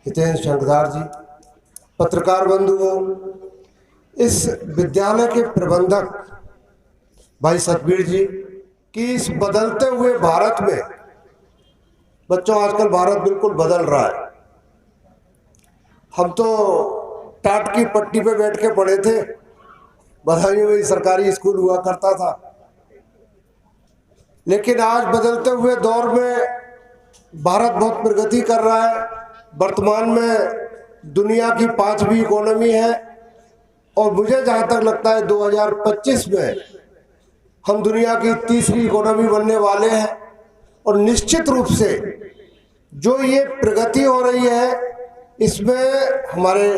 हितेश शंकदार जी, पत्रकार बंधुओं, इस विद्यालय के प्रबंधक भाई सतबीर जी कि इस बदलते हुए भारत में, बच्चों आजकल भारत बिल्कुल बदल रहा है। हम तो टाट की पट्टी पे बैठ के पढ़े थे, बधाइयों में सरकारी स्कूल हुआ करता था, लेकिन आज बदलते हुए दौर में भारत बहुत प्रगति कर रहा है। वर्तमान में दुनिया की 5वीं इकोनॉमी है और मुझे जहाँ तक लगता है 2025 में हम दुनिया की 3री इकोनॉमी बनने वाले हैं। और निश्चित रूप से जो ये प्रगति हो रही है इसमें हमारे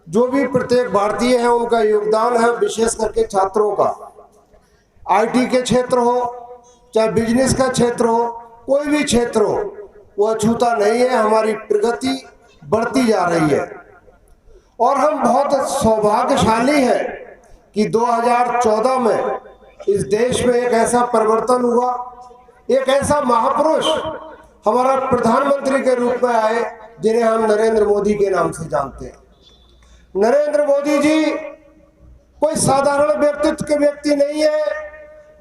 जो भी प्रत्येक भारतीय है उनका योगदान है, विशेष करके छात्रों का। आईटी के क्षेत्र हो चाहे बिजनेस का क्षेत्र हो, कोई भी क्षेत्र हो, वो अछूता नहीं है। हमारी प्रगति बढ़ती जा रही है और हम बहुत सौभाग्यशाली हैं कि 2014 में इस देश में एक ऐसा परिवर्तन हुआ, एक ऐसा महापुरुष हमारा प्रधानमंत्री के रूप में आए जिन्हें हम नरेंद्र मोदी के नाम से जानते हैं। नरेंद्र मोदी जी कोई साधारण व्यक्तित्व के व्यक्ति नहीं है।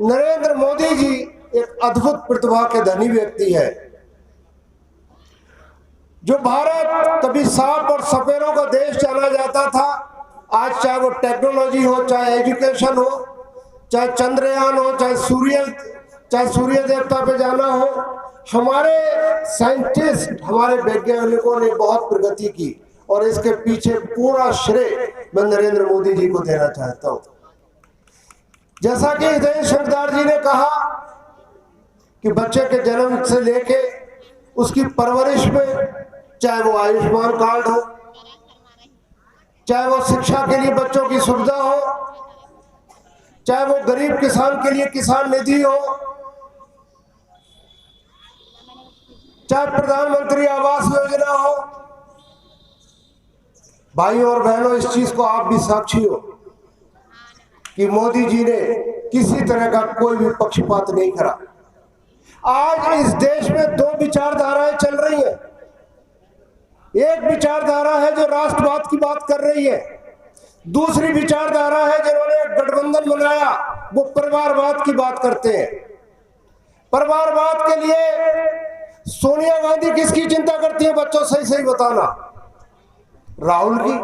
नरेंद्र मोदी जी एक अद्भुत प्रतिभा के धनी व्यक्ति है। जो भारत कभी सांप और सपेरों का देश जाना जाता था, आज चाहे वो टेक्नोलॉजी हो, चाहे एजुकेशन हो, चाहे चंद्रयान हो, चाहे सूर्य देवता पे जाना हो, हमारे साइंटिस्ट, हमारे वैज्ञानिकों ने बहुत प्रगति की और इसके पीछे पूरा श्रेय मैं नरेंद्र मोदी जी को देना चाहता हूं। जैसा कि हितेश शंकदार जी ने कहा कि बच्चे के जन्म से लेके उसकी परवरिश में, चाहे वो आयुष्मान कार्ड हो, चाहे वो शिक्षा के लिए बच्चों की सुविधा हो, चाहे वो गरीब किसान के लिए किसान निधि हो, चाहे प्रधानमंत्री आवास योजना हो। भाइयों और बहनों, इस चीज को आप भी साक्षी हो कि मोदी जी ने किसी तरह का कोई भी पक्षपात नहीं करा। आज इस देश में 2 विचारधाराएं चल रही हैं। एक विचारधारा है जो राष्ट्रवाद की बात कर रही है, दूसरी विचारधारा है जिन्होंने एक गठबंधन बनाया, वो परिवारवाद की बात करते हैं। परिवारवाद के लिए सोनिया गांधी किसकी चिंता करती है? बच्चों सही सही बताना। राहुल की?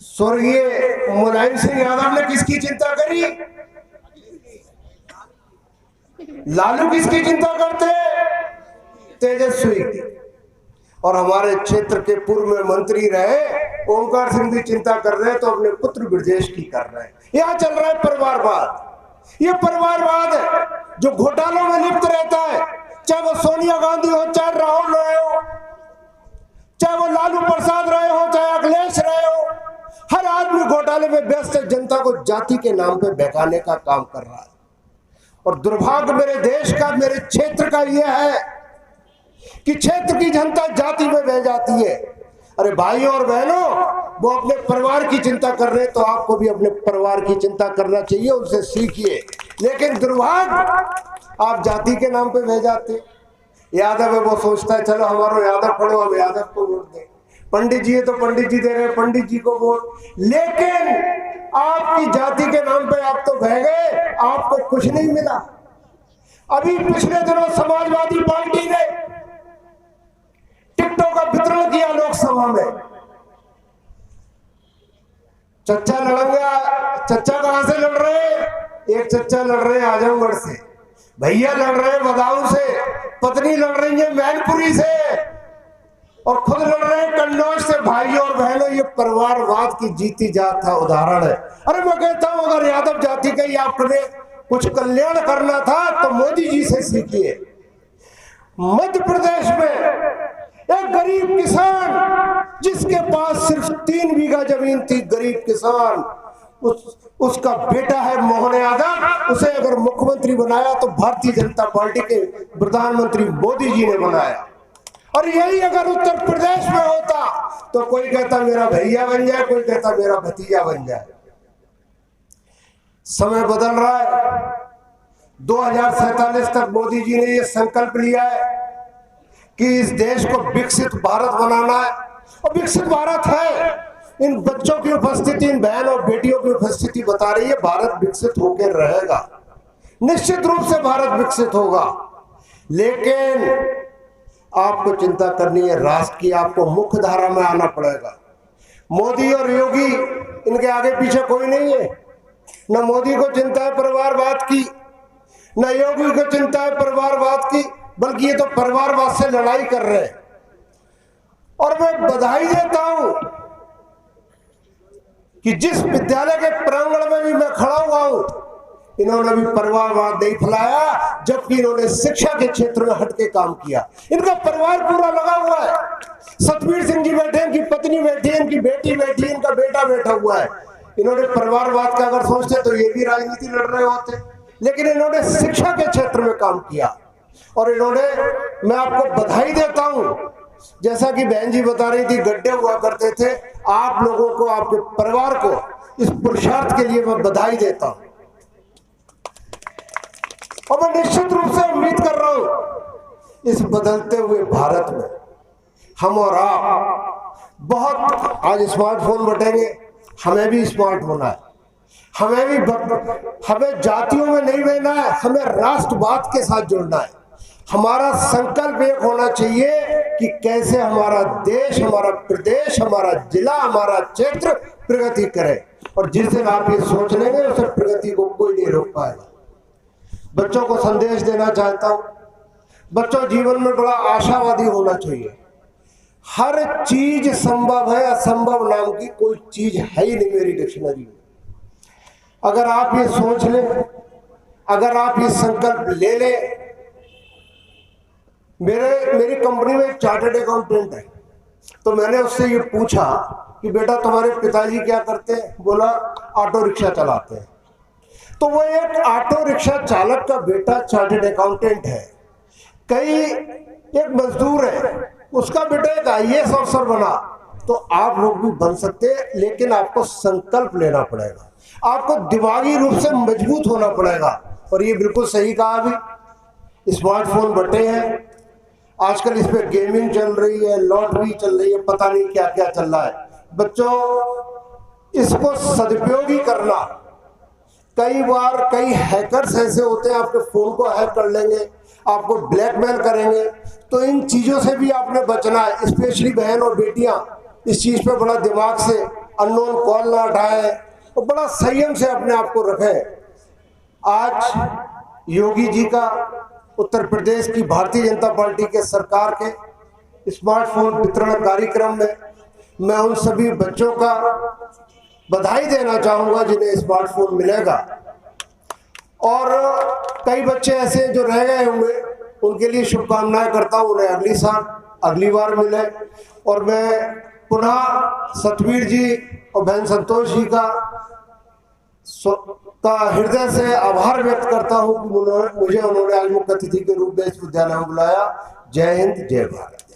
स्वर्गीय मुलायम सिंह यादव ने किसकी चिंता करी? लालू किसकी चिंता करते? तेजस्वी की। और हमारे क्षेत्र के पूर्व में मंत्री रहे ओमकार सिंह भी चिंता कर रहे हैं, तो अपने पुत्र ब्रजेश की कर रहे हैं। यहां चल रहा है परिवारवाद। ये परिवारवाद है जो घोटालों में लिप्त रहता है, चाहे वो सोनिया गांधी हो, चाहे राहुल रहे हो, चाहे वो लालू प्रसाद रहे हो, चाहे अखिलेश रहे हो। हर आदमी घोटाले में व्यस्त है, जनता को जाति के नाम पे बहकाने का काम कर रहा है। और दुर्भाग्य मेरे देश का, मेरे क्षेत्र का यह है कि क्षेत्र की जनता जाति में बह जाती है। अरे भाइयों और बहनों, वो अपने परिवार की चिंता कर रहे हैं तो आपको भी अपने परिवार की चिंता करना चाहिए, उनसे सीखिए। लेकिन दुर्भाग्य आप जाति के नाम पे बह जाते। यादव है, वो सोचता है चलो हमारा यादव पढ़ो, हम यादव को वोट दें। पंडित जी है तो पंडित जी दे रहे हैं, पंडित जी को वोट। लेकिन आपकी जाति के नाम पे आप तो बह गए, आपको कुछ नहीं मिला। अभी पिछले दिनों समाजवादी पार्टी ने टिकटों का वितरण किया लोकसभा में। चच्चा लड़ेंगे। चच्चा कहां से लड़ रहे हैं? एक चच्चा लड़ रहे हैं आजमगढ़ से, भैया लड़ रहे हैं बदाऊं से, पत्नी लड़ रही है मैनपुरी से और खुद लड़ रहे हैं कन्नौज से। भाइयों और बहनों, ये परिवारवाद की जीती जात का उदाहरण है। अरे मैं कहता हूं अगर यादव जाति का ही आपने कुछ कल्याण करना था तो मोदी जी से सीखिए। मध्य प्रदेश में एक गरीब किसान जिसके पास सिर्फ 3 बीघा जमीन थी, गरीब किसान, उसका बेटा है मोहन यादव, उसे अगर मुख्यमंत्री बनाया तो भारतीय जनता पार्टी के प्रधानमंत्री मोदी जी ने बनाया। और यही अगर उत्तर प्रदेश में होता तो कोई कहता मेरा भैया बन जाए, कोई कहता मेरा भतीजा बन जाए। समय बदल रहा है। 2047 तक मोदी जी ने यह संकल्प लिया है कि इस देश को विकसित भारत बनाना है, और विकसित भारत है। इन बच्चों की उपस्थिति, इन बहन और बेटियों की उपस्थिति बता रही है भारत विकसित होकर रहेगा, निश्चित रूप से भारत विकसित होगा। लेकिन आपको चिंता करनी है राष्ट्र की, आपको मुख्य धारा में आना पड़ेगा। मोदी और योगी, इनके आगे पीछे कोई नहीं है। न मोदी को चिंता है परिवारवाद की, न योगी को चिंता है परिवारवाद की, बल्कि ये तो परिवारवाद से लड़ाई कर रहे हैं। और मैं बधाई देता हूं कि जिस विद्यालय के प्रांगण में भी मैं खड़ा हुआ हूं, इन्होंने भी परिवारवाद नहीं फैलाया, जबकि इन्होंने शिक्षा के क्षेत्र में हटके काम किया। इनका परिवार पूरा लगा हुआ है। सतबीर सिंह जी बैठे, इनकी पत्नी बैठी है, इनकी बेटी बैठी है, इनका बेटा बैठा हुआ है। इन्होंने परिवारवाद का अगर सोचते तो ये भी राजनीति लड़ रहे होते, लेकिन इन्होंने शिक्षा के क्षेत्र में काम किया। और इन्होंने, मैं आपको बधाई देता हूं, जैसा कि बहन जी बता रही थी गड्ढे हुआ करते थे, आप लोगों को, आपके परिवार को इस पुरुषार्थ के लिए मैं बधाई देता हूं। और मैं निश्चित रूप से उम्मीद कर रहा हूं इस बदलते हुए भारत में हम और आप बहुत, आज स्मार्टफोन बटेंगे, हमें भी स्मार्ट होना है, हमें जातियों में नहीं रहना है, हमें राष्ट्रवाद के साथ जुड़ना है। हमारा संकल्प एक होना चाहिए कि कैसे हमारा देश, हमारा प्रदेश, हमारा जिला, हमारा क्षेत्र प्रगति करे। और जिस दिन आप ये सोच लेंगे, उस प्रगति को कोई नहीं रोक पाएगा। बच्चों को संदेश देना चाहता हूं, बच्चों जीवन में बड़ा आशावादी होना चाहिए। हर चीज संभव है, असंभव नाम की कोई चीज है ही नहीं मेरी डिक्शनरी में। अगर आप ये सोच लें, अगर आप ये संकल्प ले लें, मेरी कंपनी में एक चार्टर्ड अकाउंटेंट है, तो मैंने उससे ये पूछा कि बेटा तुम्हारे पिताजी क्या करते हैं? बोला ऑटो रिक्शा चलाते हैं। तो वो एक ऑटो रिक्शा चालक का बेटा चार्टर्ड अकाउंटेंट है। एक मजदूर है, उसका बेटा एक IAS अफसर बना। तो आप लोग भी बन सकते हैं, लेकिन आपको संकल्प लेना पड़ेगा, आपको दिमागी रूप से मजबूत होना पड़ेगा। और ये बिल्कुल सही कहा, अभी स्मार्टफोन बटे हैं, आजकल इस पे गेमिंग चल रही है, लॉटरी चल रही है, पता नहीं क्या क्या चल रहा है। बच्चों, इसको सदुपयोग ही करना। कई बार कई हैकर्स ऐसे होते हैं, आपके फोन को हैक कर लेंगे, आपको ब्लैकमेल करेंगे। तो इन चीजों से भी आपने बचना है। स्पेशली बहन और बेटियां इस चीज पे बड़ा दिमाग से अननोन कॉल ना उठाए और बड़ा संयम से अपने आप को रखें। आज योगी जी का, उत्तर प्रदेश की भारतीय जनता पार्टी के सरकार के स्मार्टफोन वितरण कार्यक्रम में मैं उन सभी बच्चों का बधाई देना चाहूंगा जिन्हें स्मार्टफोन मिलेगा। और कई बच्चे ऐसे जो रह गए होंगे, उनके लिए शुभकामनाएं करता हूं, उन्हें अगली साल, अगली बार मिले। और मैं पुनः सतबीर जी और बहन संतोष जी का हृदय से आभार व्यक्त करता हूं कि मुझे उन्होंने आज मुख्य अतिथि के रूप में इस विद्यालय में बुलाया। जय हिंद, जय भारत।